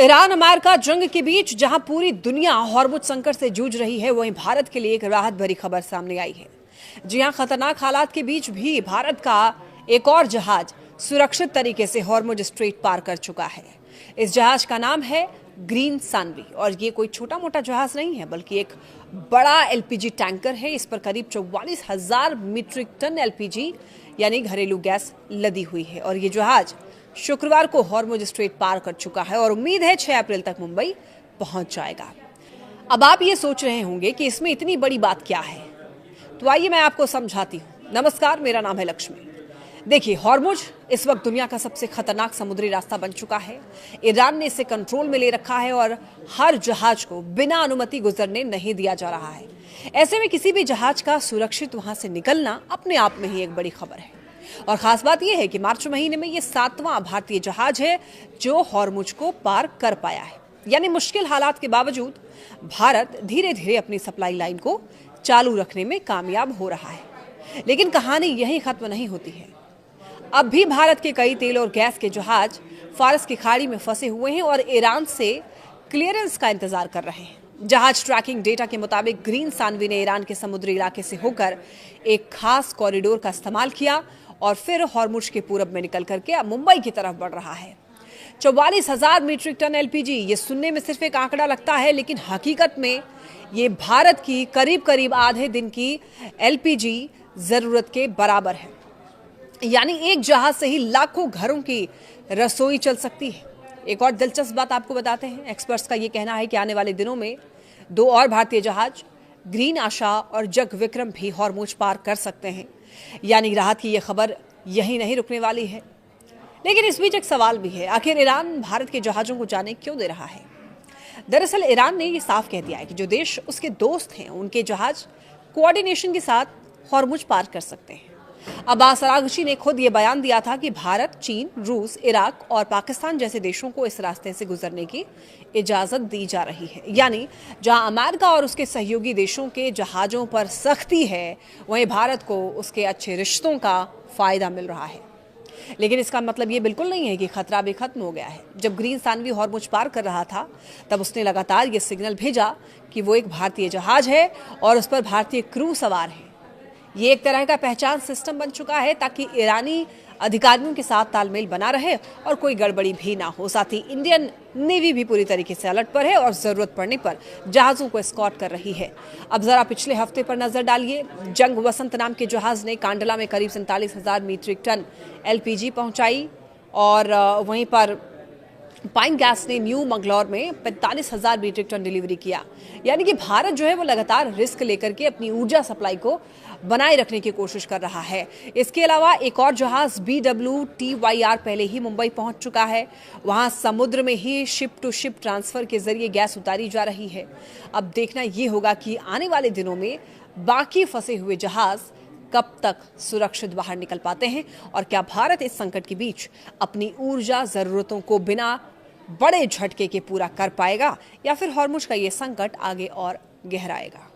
Iran America जंग के बीच जहां पूरी दुनिया हॉर्मुज संकट से जूझ रही है, वहीं भारत के लिए एक राहत भरी खबर सामने आई है। जी हां, खतरनाक हालात के बीच भी भारत का एक और जहाज सुरक्षित तरीके से हॉर्मुज स्ट्रेट पार कर चुका है। इस जहाज का नाम है ग्रीन सानवी और ये कोई छोटा मोटा जहाज नहीं है, बल्कि एक बड़ा एलपीजी टैंकर है। इस पर करीब 44,000 मीट्रिक टन एलपीजी यानी घरेलू गैस लदी हुई है और ये जहाज शुक्रवार को हॉर्मुज स्ट्रेट पार कर चुका है और उम्मीद है 6 अप्रैल तक मुंबई पहुंच जाएगा। अब आप ये सोच रहे होंगे कि इसमें इतनी बड़ी बात क्या है, तो आइए मैं आपको समझाती हूँ। नमस्कार, मेरा नाम है लक्ष्मी। देखिए, हॉर्मुज इस वक्त दुनिया का सबसे खतरनाक समुद्री रास्ता बन चुका है। ईरान ने इसे कंट्रोल में ले रखा है और हर जहाज को बिना अनुमति गुजरने नहीं दिया जा रहा है। ऐसे में किसी भी जहाज का सुरक्षित वहां से निकलना अपने आप में ही एक बड़ी खबर है। और खास बात यह है कि मार्च महीने में ये 7वां भारतीय जहाज है जो हॉर्मुज को पार कर पाया है। यानी मुश्किल हालात के बावजूद भारत धीरे धीरे अपनी सप्लाई लाइन को चालू रखने में कामयाब हो रहा है। लेकिन कहानी यहीं खत्म नहीं होती है। अब भी भारत के कई तेल और गैस के जहाज फारस की खाड़ी में फंसे हुए हैं और ईरान से क्लियरेंस का इंतजार कर रहे हैं। जहाज ट्रैकिंग डेटा के मुताबिक ग्रीन सानवी ने ईरान के समुद्री इलाके से होकर एक खास कॉरिडोर का इस्तेमाल किया और फिर हॉर्मुज के पूरब में निकल करके अब मुंबई की तरफ बढ़ रहा है। 44,000 मीट्रिक टन एलपीजी, ये सुनने में सिर्फ एक आंकड़ा लगता है, लेकिन हकीकत में ये भारत की करीब करीब आधे दिन की एलपीजी जरूरत के बराबर है। यानी एक जहाज से ही लाखों घरों की रसोई चल सकती है। एक और दिलचस्प बात आपको बताते हैं। एक्सपर्ट्स का ये कहना है कि आने वाले दिनों में 2 और भारतीय जहाज ग्रीन आशा और जग विक्रम भी हॉर्मुज पार कर सकते हैं। यानी राहत की यह खबर यही नहीं रुकने वाली है। लेकिन इस बीच एक सवाल भी है, आखिर ईरान भारत के जहाजों को जाने क्यों दे रहा है? दरअसल ईरान ने यह साफ कह दिया है कि जो देश उसके दोस्त हैं उनके जहाज कोऑर्डिनेशन के साथ हॉर्मुज पार कर सकते हैं। अब्बास अरागची ने खुद ये बयान दिया था कि भारत, चीन, रूस, इराक और पाकिस्तान जैसे देशों को इस रास्ते से गुजरने की इजाजत दी जा रही है। यानी जहां अमेरिका और उसके सहयोगी देशों के जहाजों पर सख्ती है, वहीं भारत को उसके अच्छे रिश्तों का फायदा मिल रहा है। लेकिन इसका मतलब ये बिल्कुल नहीं है कि खतरा भी खत्म हो गया है। जब ग्रीन सानवी हॉर्मुज पार कर रहा था, तब उसने लगातार ये सिग्नल भेजा कि वो एक भारतीय जहाज है और उस पर भारतीय क्रू सवार है। ये एक तरह का पहचान सिस्टम बन चुका है ताकि ईरानी अधिकारियों के साथ तालमेल बना रहे और कोई गड़बड़ी भी ना हो। साथ ही इंडियन नेवी भी पूरी तरीके से अलर्ट पर है और जरूरत पड़ने पर जहाजों को एस्कॉर्ट कर रही है। अब जरा पिछले हफ्ते पर नजर डालिए। जंग वसंत नाम के जहाज ने कांडला में करीब 47,000 मीट्रिक टन एलपीजी पहुंचाई और वहीं पर पाइन गैस ने न्यू मंगलौर में 45,000 मीट्रिक टन डिलीवरी किया। यानी कि भारत जो है वो लगातार रिस्क लेकर के अपनी ऊर्जा सप्लाई को बनाए रखने की कोशिश कर रहा है। इसके अलावा एक और जहाज BWTYR पहले ही मुंबई पहुंच चुका है। वहां समुद्र में ही शिप टू शिप ट्रांसफर के जरिए गैस उतारी जा रही है। अब देखना यह होगा कि आने वाले दिनों में बाकी फंसे हुए जहाज कब तक सुरक्षित बाहर निकल पाते हैं और क्या भारत इस संकट के बीच अपनी ऊर्जा जरूरतों को बिना बड़े झटके के पूरा कर पाएगा या फिर हॉर्मुज का ये संकट आगे और गहराएगा।